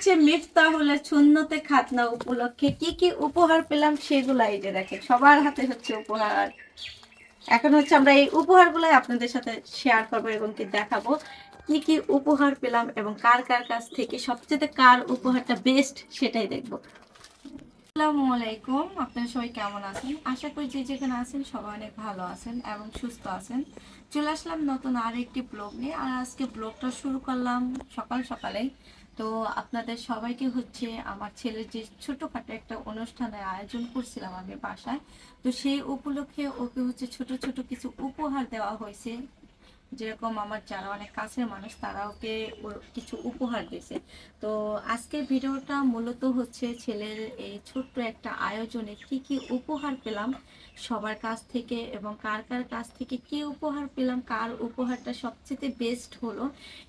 হচ্ছে মিফতাহুলের সুন্নতে খাতনা উপলক্ষে কি কি উপহার পেলাম সেগুলো এই যে দেখেন, সবার হাতে হচ্ছে উপহার। এখন হচ্ছে আমরা এই উপহারগুলো আপনাদের সাথে শেয়ার করবো এবং কি দেখাবো কি কি উপহার পেলাম এবং কার কার কাছ থেকে সবচেয়ে কার উপহারটা বেস্ট সেটাই দেখবো। আসসালামু আলাইকুম, আপনারা সবাই কেমন আছেন? আশা করি যে যেখানে আছেন সবাই অনেক ভালো আছেন এবং সুস্থ আছেন। চলে আসলাম নতুন আর একটি ব্লগ নিয়ে। আর আজকে ব্লগটা শুরু করলাম সকাল সকালেই। তো আপনাদের সবাইকে হচ্ছে আমার ছেলের যে ছোটোখাটো একটা অনুষ্ঠানের আয়োজন করছিলাম আমি বাসায়, তো সেই উপলক্ষে ওকে হচ্ছে ছোট ছোট কিছু উপহার দেওয়া হয়েছে। যেরকম আমার যারা অনেক কাছের মানুষ তারা ওকে কিছু উপহার দিয়েছে। তো আজকের ভিডিওটা মূলত হচ্ছে ছেলের এই ছোট্ট একটা আয়োজনে কি কি উপহার পেলাম সবার কাছ থেকে এবং কার কার কাছ থেকে কি উপহার পেলাম, কার উপহারটা সবচেয়ে বেস্ট হলো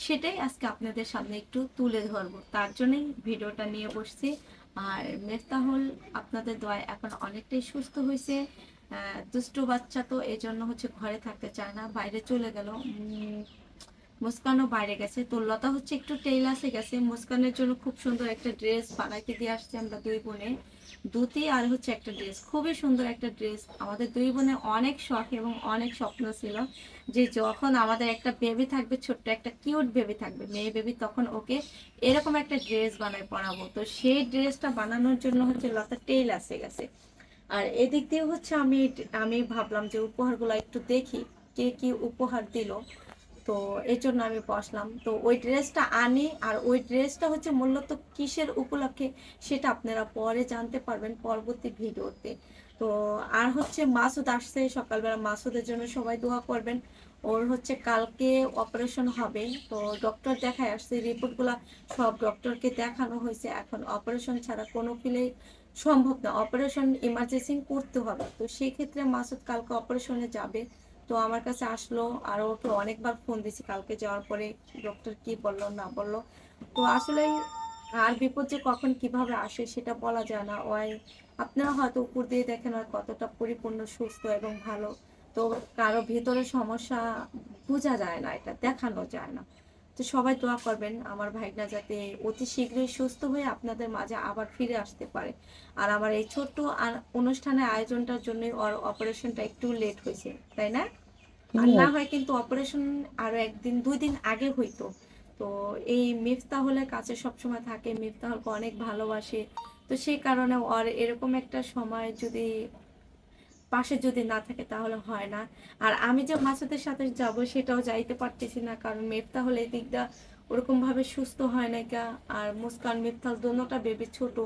সেটাই আজকে আপনাদের সামনে একটু তুলে ধরবো। তার জন্যই ভিডিওটা নিয়ে বসছি। আর মিফতাহুল আপনাদের দোয়ায় এখন অনেকটাই সুস্থ হয়েছে। দুষ্টু বাচ্চা তো এই জন্য হচ্ছে ঘরে থাকতে চায় না, বাইরে চলে গেল। মুস্কানও বাইরে গেছে। তো লতা হচ্ছে একটু টেইলার্সে গেছে, মুস্কানের জন্য খুব সুন্দর একটা ড্রেস বানাইতে দিয়ে আসছে আমরা দুই বোনে। দুটি আর হচ্ছে একটা ড্রেস, খুবই সুন্দর একটা ড্রেস। আমাদের দুই বোনে অনেক শখ এবং অনেক স্বপ্ন ছিল যে যখন আমাদের একটা বেবি থাকবে, ছোট্ট একটা কিউট বেবি থাকবে, মেয়ে বেবি, তখন ওকে এরকম একটা ড্রেস বানায় পরাবো। তো সেই ড্রেসটা বানানোর জন্য হচ্ছে লতা টেইলার্সে গেছে। আর এদিক দিয়ে হচ্ছে আমি আমি ভাবলাম যে উপহারগুলো একটু দেখি কে কি উপহার দিল। তো এই জন্য আমি বসলাম। তো ওই ড্রেসটা আনি, আর ওই ড্রেসটা হচ্ছে মূলত কিসের উপলক্ষে সেটা আপনারা পরে জানতে পারবেন পরবর্তী ভিডিওতে। তো আর হচ্ছে মাসুদ আসছে সকালবেলা, মাসুদের জন্য সবাই দোয়া করবেন। ওর হচ্ছে কালকে অপারেশন হবে, তো ডক্টর দেখায় আসছে, রিপোর্টগুলো সব ডক্টরকে দেখানো হয়েছে। এখন অপারেশন ছাড়া কোনো ফিলেই সম্ভব না, অপারেশন ইমার্জেন্সি করতে হবে। তো সেই ক্ষেত্রে মাসুদ কালকে অপারেশনে যাবে। তো আমার কাছে আসলো, আর ওকে অনেকবার ফোন দিছি কালকে যাওয়ার পরে, ডক্টর কি বললো না বললো। তো আসলে আর বিপদ যে কখন কিভাবে আসে সেটা বলা যায় না। ওই আপনারা হয়তো উপর দিয়ে দেখেন আর কতটা পরিপূর্ণ সুস্থ এবং ভালো, তো কারো ভেতরে সমস্যা বোঝা যায় না, এটা দেখানো যায় না। তো সবাই দোয়া করবেন আমার ভাইনা যাতে অতি শীঘ্রই সুস্থ হয়ে আপনাদের মাঝে আবার ফিরে আসতে পারে। আর আমার এই ছোট্ট অনুষ্ঠানের আয়োজনটার জন্য ওর অপারেশনটা একটু লেট হয়েছে, তাই না? আর না হয় কিন্তু অপারেশন আরো একদিন দুই দিন আগে হইতো। তো এই মিফতাহুলের কাছে সবসময় থাকে, মিফতাহুলকে অনেক ভালোবাসে। তো সেই কারণে ওর এরকম একটা সময় যদি পাশে যদি না থাকে তাহলে হয় না। আর আমি যে মাসুদের সাথে যাব সেটাও যাইতে পারতেছি না, কারণ মিফতাহুল এই দিকটা ওরকম ভাবে সুস্থ হয় না কা। আর মুস্কান মিফতাহুল দোনোটা বেবি ছোট,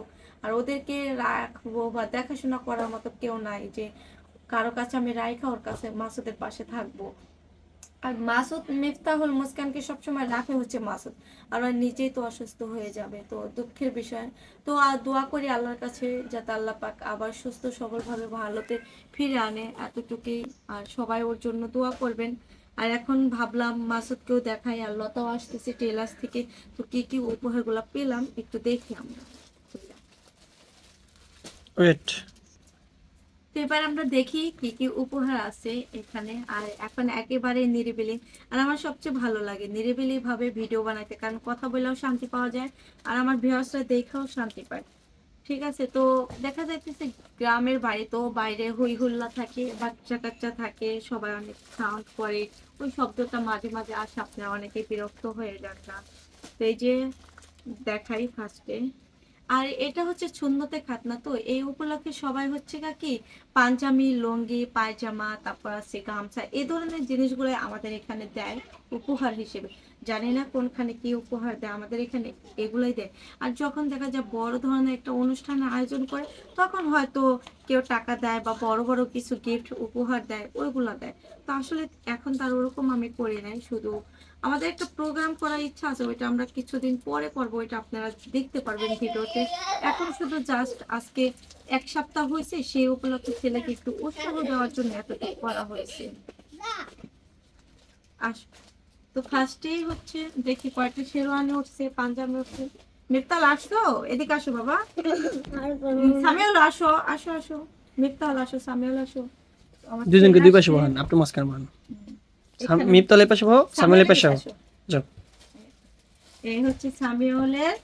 আর ওদেরকে রাখবো বা দেখাশোনা করার মতো কেউ নাই যে কারো কাছে আমি রাইখা ওর কাছে মাসুদের পাশে থাকবো। আর মাসুদ মিফতাহুল মুস্কানকে সবসময় রাখে হচ্ছে মাসুদ, আর ওর নিজেই তো অসুস্থ হয়ে যাবে, তো দুঃখের বিষয়। তো আর দোয়া করি আল্লাহর কাছে যাতে আল্লাহ পাক আবার সুস্থ সবলভাবে ভালোতে ফিরে আনে, এতটুকুই। আর সবাই ওর জন্য দোয়া করবেন। আর এখন ভাবলাম মাসুদকেও দেখাই, আর লতাও আসতেছে টেলার্স থেকে। তো কি কি উপহারগুলো পেলাম একটু দেখি আমরা। ওয়েট, তো এবার আমরা দেখি কি কি উপহার আছে এখানে। আর এখন একেবারে নিরিবিলি, আর আমার সবচেয়ে ভালো লাগে নিরিবিলি ভাবে ভিডিও বানাতে, কারণ কথা বলেও শান্তি পাওয়া যায় আর আমার ভিউয়ার্সরা দেখেও শান্তি পায়। ঠিক আছে, তো দেখা যাইতেছে গ্রামের বাড়ি, তো বাইরে হই হুল্লা থাকে, বাচ্চা কাচ্চা থাকে, সবাই অনেক সাউন্ড করে, ওই শব্দটা মাঝে মাঝে আসে, আপনারা অনেকে বিরক্ত হয়ে যান না। তো এই যে দেখাই ফার্স্টে। আর এটা হচ্ছে সুন্নতে খাতনা, তো এই উপলক্ষে সবাই হচ্ছে কি পাঞ্জাবি, লুঙ্গি, পায়জামা, তারপর আছে গামছা, এই ধরনের জিনিসগুলো আমাদের এখানে দেয় উপহার হিসেবে। জানি না কোনখানে কি উপহার দেয়, আমাদের এখানে এগুলোই দেয়। আর যখন দেখা যায় বড় ধরনের একটা অনুষ্ঠানের আয়োজন করে, তখন হয়তো কেউ টাকা দেয় বা বড় বড় কিছু গিফট উপহার দেয়, ওইগুলো দেয়। তো আসলে এখন তার ওরকম আমি করি নাই, শুধু আমাদের একটা প্রোগ্রাম করার ইচ্ছা আছে, ওইটা আমরা কিছুদিন পরে করবো, ওইটা আপনারা দেখতে পারবেন ভিডিওতে। এখন শুধু জাস্ট আজকে এক সপ্তাহ হয়েছে, সেই উপলক্ষে ছেলেকে একটু উৎসাহ দেওয়ার জন্য এতটুকু করা হয়েছে। তো ফার্স্টেই হচ্ছে দেখি কয়েকটা শেরওয়ানি উঠছে, পাঞ্জাবি উঠছে। মিফতাল আসো, এদিকে আসো বাবা। সামিউল আসো, আসো আসো। মিফতাল আসো, সামিউল আসো। দুজনকে দুই পাশে বহান, আপনি মাঝখানে বহান। মিফতালের পাশে বহো, সামিউলের পাশে যাও। এই হচ্ছে সামিউলের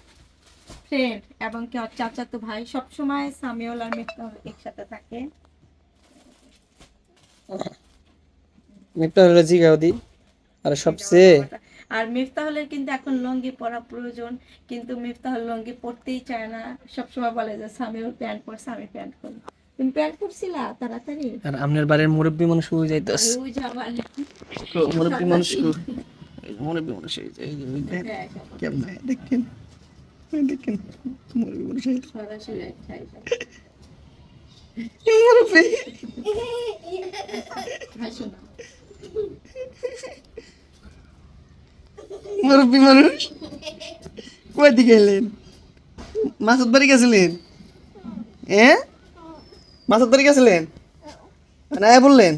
ফ্রেন্ড এবং কি ওর চাচাতো ভাই, সবসময় সামিউল আর মিফতাহুল একসাথে থাকে। মিফতাহুল জিগাও দি আর সবচেয়ে আর মিফতাহুলের কিন্তু এখন লুঙ্গি পরা প্রয়োজন, কিন্তু মিফতাহুল লুঙ্গি পরতেই চায় না, সবসময় বলে যে সামিউল প্যান্ট পরছে, আমি প্যান্ট পরব। তুমি প্যান্ট পরছিলা তাড়াতাড়ি? আর আপনার বাড়ির মুরব্বী মানুষ হয়ে যাইতাস, আর ওই যে আমার মুরব্বী মানুষ মুরব্বী মানুষ হয়ে যায়, কেমন দেখেন দেখেন মুরব্বী মানুষ হয়ে সরাসরি খাই মুরব্বী হাসো না। মুরব্বী মানুষ কই দিকে এলেন? মাসুদ বাড়ি গেছিলেন? মাসুদ বাড়ি গেছিলেন না বললেন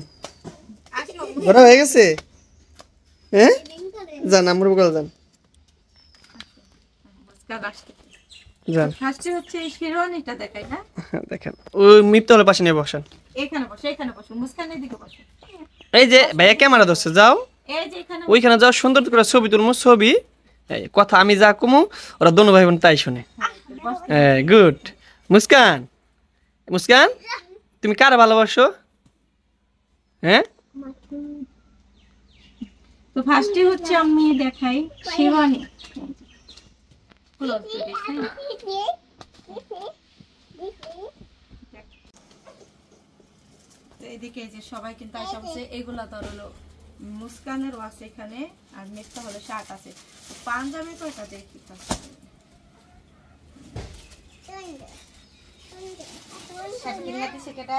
ঘোরা হয়ে গেছে? যান আমার বকাল যান যান। ফার্স্টে হচ্ছে এই শেরওয়ানিটা দেখাই না, দেখেন ওই মিফতাহুলের পাশে নিয়ে বসেন, এখানে বসো, এখানে বসো, মুস্কানের দিকে বসো। এই যে ভাইয়া ক্যামেরা ধরছে, যাও এই যে এখানে ওইখানে যাও, সুন্দর করে ছবি তুলমু, ছবি এই কথা আমি যা কমু ওরা দোনো ভাই বোন তাই শুনে। গুড। মুস্কান, মুস্কান তুমি কার ভালোবাসো? তো ফার্স্টে হচ্ছে আমি দেখাই শেরওয়ানি। তো এদিকে এই যে সবাই কিন্তু আসা বসে, এগুলা ধর হলো মুস্কানেরও আছে এখানে, আর মিফতাহুলের শার্ট আছে। তো পাঞ্জাবি কয়টা দেখি শার্ট কিনা দিছে কেটা?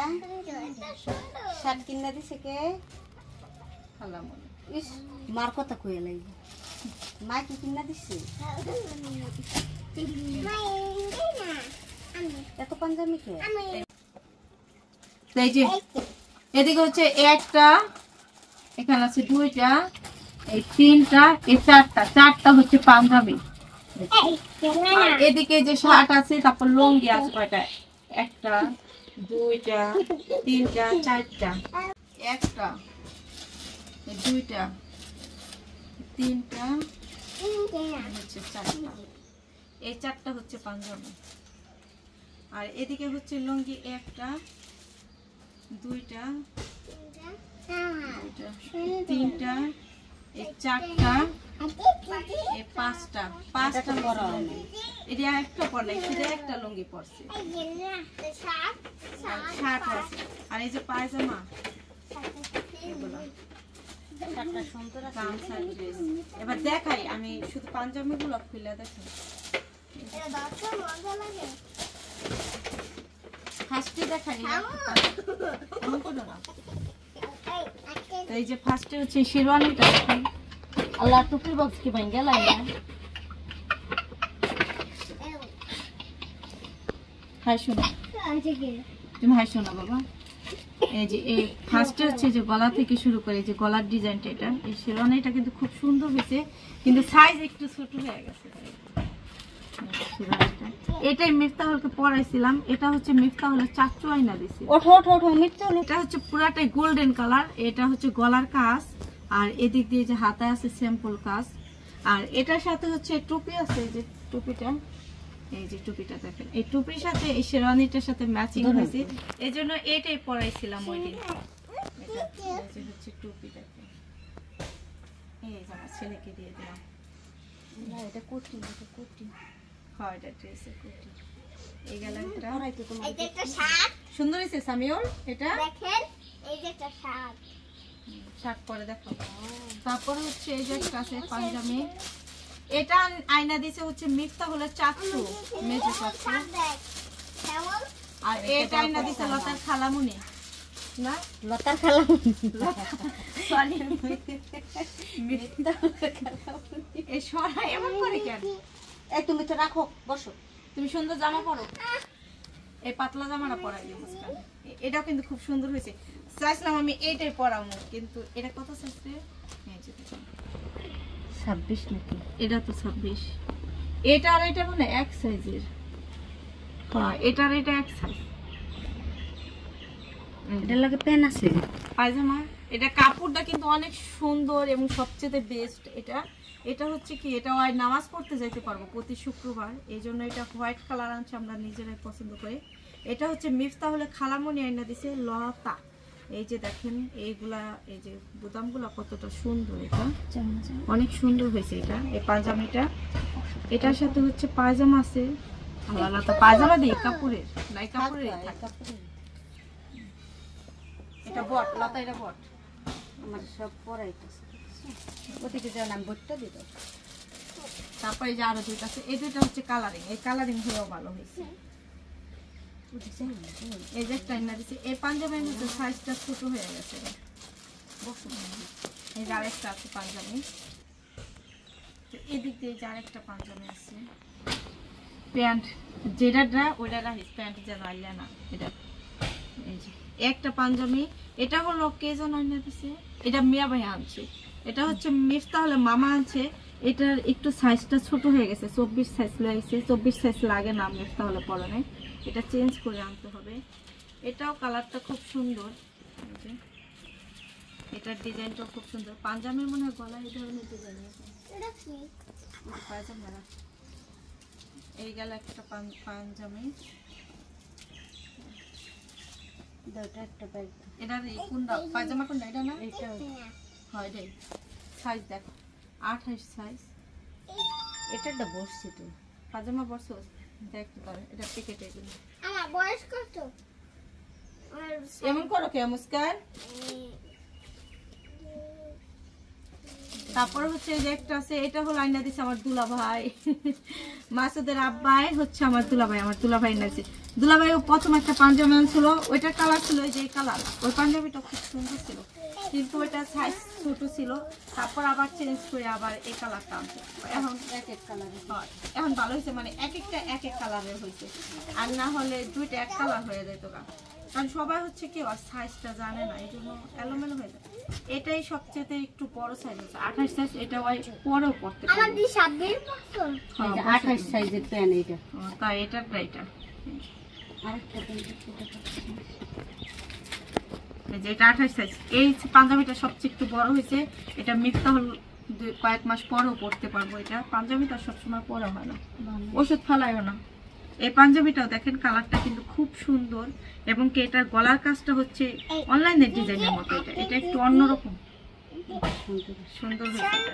শার্ট কিনা দিছে কে? খালামুনি। ইস, মার কথা কইয়া লাগবে। মা কি কিনা দিছে? এত পাঞ্জাবি কে? তো এই যে এদিকে হচ্ছে একটা, এখানে আছে দুইটা, এই তিনটা, এই চারটা হচ্ছে পাঞ্জাবি। আর এদিকে যে শার্ট আছে, তারপর লুঙ্গি আছে কয়টা? একটা, দুইটা, তিনটা, চারটা, একটা, এই দুইটা, তিনটা, হচ্ছে চারটা, এই চারটা হচ্ছে পাঞ্জাবি। আর এদিকে হচ্ছে লুঙ্গি একটা, দুইটা, তিনটা, এই চারটা, এই পাঁচটা পরা। এটা একটা পর নাই, শুধু একটা লুঙ্গি পরছে, শার্ট আছে। আর এই যে পায়জামা, এগুলো গামছা, ড্রেস। এবার দেখাই আমি শুধু পাঞ্জাবি গুলো খুলে দেখাই। ফার্স্টে দেখাই এই যে ফার্স্টে হচ্ছে শেরওয়ানিটা দেখাই। আল্লাহ টুপি বক্স কি ভাঙ্গা লাগে? হাই শোনা, তুমি হাই শোনা বাবা। এই যে এই ফার্স্টে হচ্ছে যে গলা থেকে শুরু করে, যে গলার ডিজাইনটা, এটা এই শেরওয়ানিটা কিন্তু খুব সুন্দর হয়েছে, কিন্তু সাইজ একটু ছোট হয়ে গেছে। এটাই মিফতাহুলকে পরাইছিলাম, এটা হচ্ছে মিফতাহুলের চাচু আইনা দিছে। ওঠো ওঠো ওঠো, মিথ্যা হলো। এটা হচ্ছে পুরাটাই গোল্ডেন কালার, এটা হচ্ছে গলার কাজ, আর এদিক দিয়ে যে হাতে আছে সিম্পল কাজ। আর এটার সাথে হচ্ছে টুপি আছে, এই যে টুপিটা, এই যে টুপিটা দেখেন, এই টুপির সাথে এই শেরওয়ানিটার সাথে ম্যাচিং হয়েছে, এই জন্য এটাই পরাইছিলাম ওই দিন। এটা যে হচ্ছে টুপি দেখেন, এই যে আমার ছেলেকে দিয়ে দিলাম। না, এটা কোটি, এটা কোটি। হয় এটা ড্রেসের কোটি। এই গ্যালারিটা পরাই তো তোমার। এই যে একটা শার্ট সুন্দর হয়েছে সামিউল, এটা দেখেন, এই যে একটা শার্ট। শার্ট পরে দেখো। তারপরে হচ্ছে এই যে একটা আছে পাঞ্জাবি, এটা আয়না দিছে হচ্ছে মিফতাহুলের চাচু, মেজো চাচু। শার্ট দেখ কেমন? আর এটা আয়না দিছে লতার খালামুনি না, লতার খালাম। সরি এই সরাই এমন করে কেন? এই তুমি তো রাখো, বসো। তুমি সুন্দর জামা পরো, এই পাতলা জামাটা পরাই দিই মুস্কান। এটাও কিন্তু খুব সুন্দর হয়েছে, চাইছিলাম আমি এইটাই পরাবো, কিন্তু এটা কত চাইছে? 26 নাকি? এটা তো 26। এটা আর এটা মানে এক সাইজের। হ্যাঁ, এটা আর এটা এক সাইজ। এটার লাগে পেন আছে। পায়জামা, এটা কাপড়টা কিন্তু অনেক সুন্দর এবং সবচেয়ে বেস্ট এটা। এটা হচ্ছে কি, এটা ওই নামাজ পড়তে যাইতে পারবো প্রতি শুক্রবার, এই জন্য এটা হোয়াইট কালার আনছে, আমরা নিজেরাই পছন্দ করি। এটা হচ্ছে মিফতাহুল খালামনি আইনা দিছে লতা। এই যে দেখেন এইগুলা, এই যে বোতামগুলা কতটা সুন্দর, এটা অনেক সুন্দর হয়েছে। এটা এই পায়জামাটা, এটার সাথে হচ্ছে পায়জামা আছে। আল্লাহ, তো পায়জামা দিই কাপড়ের, নাই কাপড়ের। এটা বট লতা, এটা বট আমার সব পরাইতেছে ওদিকে যাও না, বটটা দিত। তারপরে যে আরো দুইটা আছে, এই দুইটা হচ্ছে কালারিং, এই কালারিং হয়েও ভালো হয়েছে। এই যে একটা এনে দিচ্ছি, এই পাঞ্জাবির মধ্যে সাইজটা ছোট হয়ে গেছে। এই যে আরেকটা আছে পাঞ্জাবি, এদিক দিয়ে যে আরেকটা পাঞ্জাবি আছে। প্যান্ট যেটা ওইটা রাখিস, প্যান্ট যেন আইলে না। এটা এই যে একটা পাঞ্জাবি, এটা হলো কে যেন এনে দিছে, এটা মিয়া ভাই আনছে। এটা হচ্ছে মিফতাহুল মামা আনছে। এটার একটু সাইজটা ছোট হয়ে গেছে, 24 সাইজ লাগছে। 24 সাইজ লাগে না মিফতাহুল পরনে, এটা চেঞ্জ করে আনতে হবে। এটাও কালারটা খুব সুন্দর, এটার ডিজাইনটাও খুব সুন্দর। পাঞ্জাবির মনে হয় গলা এই ধরনের ডিজাইন আছে। পায়জামা এই গেল একটা পাঞ্জাবি। একটা ব্যাগ এটা কোনটা পায়জামা, কোনটা এটা না? এটা হয় এটাই। সাইজ দেখো 28 সাইজ। এটা বসছি তো পায়জামা বর্ষ দেখতে পারে, এটা প্যাকেট। এগুলো আমার বয়স কত? এমন করো কে মুস্কান? তারপরে হচ্ছে এই যে একটা আছে, এটা হলো আইনা দিছে আমার দুলাভাই মাসুদের আব্বাই হচ্ছে আমার দুলাভাই। আমার দুলাভাই এনেছে। দুলাভাই প্রথম একটা পাঞ্জাবি আনছিল, ওইটার কালার ছিল এই যে কালার। ওই পাঞ্জাবিটা খুব সুন্দর ছিল, কিন্তু ওইটা সাইজ ছোট ছিল। তারপর আবার চেঞ্জ করে আবার এই কালারটা আনছে। এখন এক এক কালারে হয়, এখন ভালো হয়েছে, মানে এক একটা এক এক কালারের হয়েছে। আর না হলে দুইটা এক কালার হয়ে যেত গা, কারণ সবাই হচ্ছে কি আর সাইজটা জানে না, এই জন্য এলোমেলো হয়ে যায়। এটাই সবচেয়ে একটু বড় সাইজ আছে, 28 সাইজ। এটা ওই পরেও পড়তে আমার পারবে। দি 26 বছর। হ্যাঁ, 28 সাইজের প্যান এটা। তাই এটাটা এটা আরেকটা প্যান এই যে এটা 28 সাইজ। এই পাঞ্জাবিটা সবচেয়ে একটু বড় হয়েছে। এটা মিফতাহুল কয়েক মাস পরেও পড়তে পারবো। এটা পাঞ্জাবিটা সবসময় পরা হয় না, ওষুধ ফালাইও না। এই পাঞ্জাবিটাও দেখেন কালারটা কিন্তু খুব সুন্দর, এবং কি এটার গলার কাজটা হচ্ছে অনলাইনের ডিজাইনের মতো। এটা এটা একটু অন্যরকম সুন্দর হয়েছে এটা।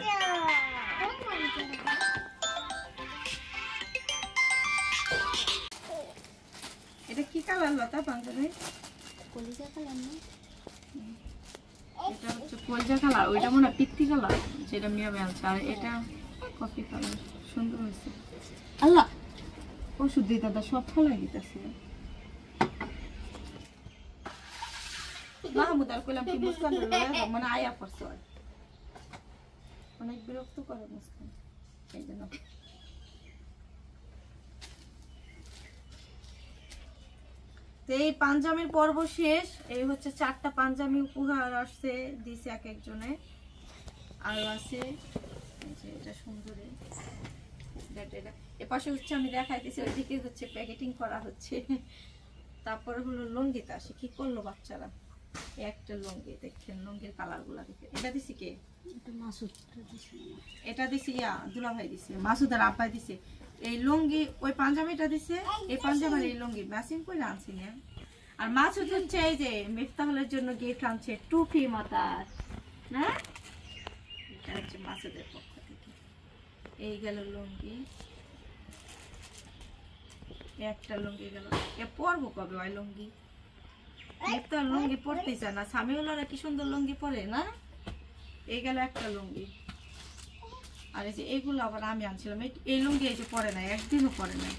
এটা কি কালার লতা পাঞ্জাবি? কলিজা কালার না, এটা হচ্ছে কলজা কালার, ওইটা মনে হয় পিত্তি কালার যেটা মিয়া আনছে। আর এটা কফি কালার, সুন্দর হয়েছে। আল্লাহ, ওষুধ দিতে দাদা সব ফলাই দিতেছে। মাহমুদ আর কইলাম কি মুস্কান মানে আয়া পড়ছে, অনেক বিরক্ত করে মুস্কান, এই জন্য। তো এই পাঞ্জাবির পর্ব শেষ। এই হচ্ছে 4টা পাঞ্জাবি উপহার আসছে, দিছে এক একজনে। আর আছে এই যে এটা সুন্দর, এপাশে হচ্ছে আমি দেখাইতেছি, ওইদিকে হচ্ছে প্যাকেটিং করা হচ্ছে। তারপরে হলো লুঙ্গিতে আসে, কি করলো বাচ্চারা, একটা লুঙ্গি দেখেন, লুঙ্গির কালার গুলা দেখে। এটা দিছি কে? এটা মাসুদ দিছে। এটা দিছি দুলাভাই দিছে, মাসুদের আব্বাই দিছে। এই লুঙ্গি ওই পাঞ্জাবিটা দিছে, এই পাঞ্জাবির এই লুঙ্গি ম্যাচিং করে আনছি না। আর মাসুদ হচ্ছে এই যে মিফতাহুলের জন্য গিফট আনছে, টুপি মাথার না, এটা হচ্ছে মাসুদের পক্ষ থেকে। এই গেল লুঙ্গি, একটা লুঙ্গি গেল। এ পরবো কবে ওই লুঙ্গি? মিফতাহুল লুঙ্গি পরতেই চায় না, সামিউলারা কি সুন্দর লুঙ্গি পরে না। এই গেল একটা লুঙ্গি। আর এই যে এগুলো আবার আমি আনছিলাম, এই লুঙ্গি এই যে পরে নাই, একদিনও পরে নাই।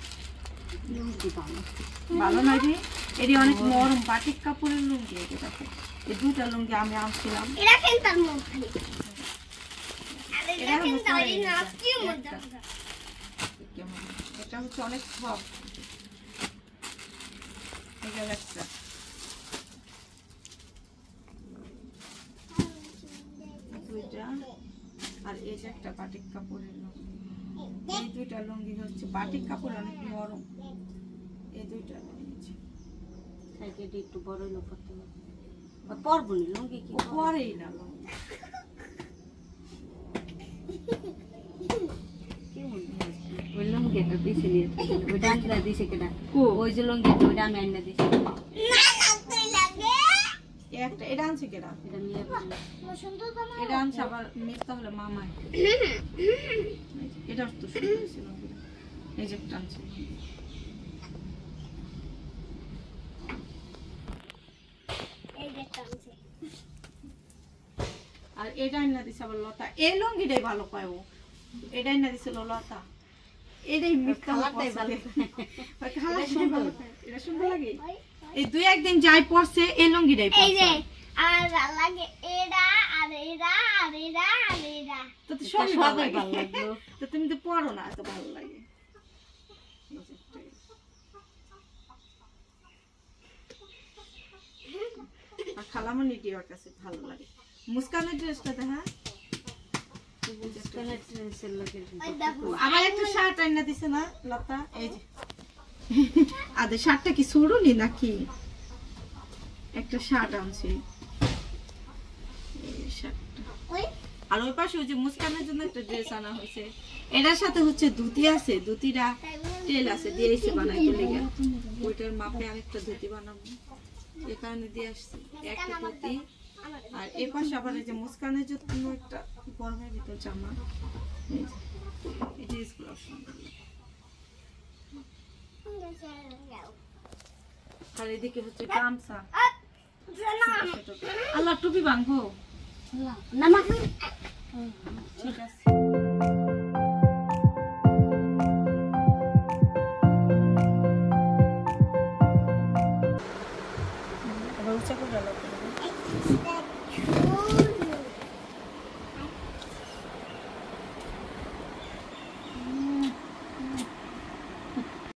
ভালো নয় রে, এটি অনেক নরম বাটিক কাপড়ের লুঙ্গি। এই দেখো, এই দুটা লুঙ্গি আমি আনছিলাম। এরা কিন্তু তার মুখ খালি। আরে এরা দেখেন হচ্ছে তারি এই না যে কি মজা। কেমন, এটা হচ্ছে অনেক সফট। এই যে একটা দুইটা, আর এই যে একটা বাটিক কাপড়ের লুঙ্গি। এই দুইটা লুঙ্গি হচ্ছে বাটিক কাপড়, অনেক নরম। এই দুইটা নিয়েছি। সাইকেলটা একটু বড় হলো পড়তে হবে, পরবনি লুঙ্গি কি পরেই না লুঙ্গি। ওই লঙ্গিটা দিছে নিয়ে ওইটা আনতে দিছে কেটা কো ওই যে লঙ্গিটা ওইটা আমি আনতে দিছি একটা এটা আনছে কেডা এটা নিয়ে এটা আনছে আবার মিথ্যা হলে মামা এটা তো সুন্দর ছিল এই যে একটা আনছে আর এটা না দিছে আবার লতা এই লঙ্গিটাই ভালো পায় ও এটাই না দিছিল লতা এটাই মিথ্যা কালারটাই ভালো। কালারটাই ভালো পায়। এটা সুন্দর লাগে এই দুই একদিন যাই পড়ছে এই লঙ্গিটাই পড়ছে তো তো সবই ভালো সবাই লাগে ভালো লাগলো তো তুমি তো পড়ো না এত ভালো লাগে এই যে একটা। আর খালামণি ডিওর কাছে ভালো লাগে মুস্কানের ড্রেসটা দেখা আমার একটা শার্ট আইনা দিছে না লতা এই যে আদে শার্টটা কি সুরুনি নাকি একটা শার্ট আনছে এই শার্টটা আর ওই পাশে ওই যে মুস্কানের জন্য একটা ড্রেস আনা হয়েছে এটার সাথে হচ্ছে ধুতি আছে ধুতিটা টেল আছে দিয়েছে বানাইতে লেগে ওইটার মাপে আরেকটা ধুতি বানাবো এই কারণে দিয়ে আসছি একটা ধুতি আর এই পাশে আবার এই যে মুস্কানের জন্য একটা গরমের ভিতর জামা এই যে, এটা স্কুল আর এদিকে হচ্ছে গামছা আল্লাহ টুপি বাঁধবো নামা ঠিক আছে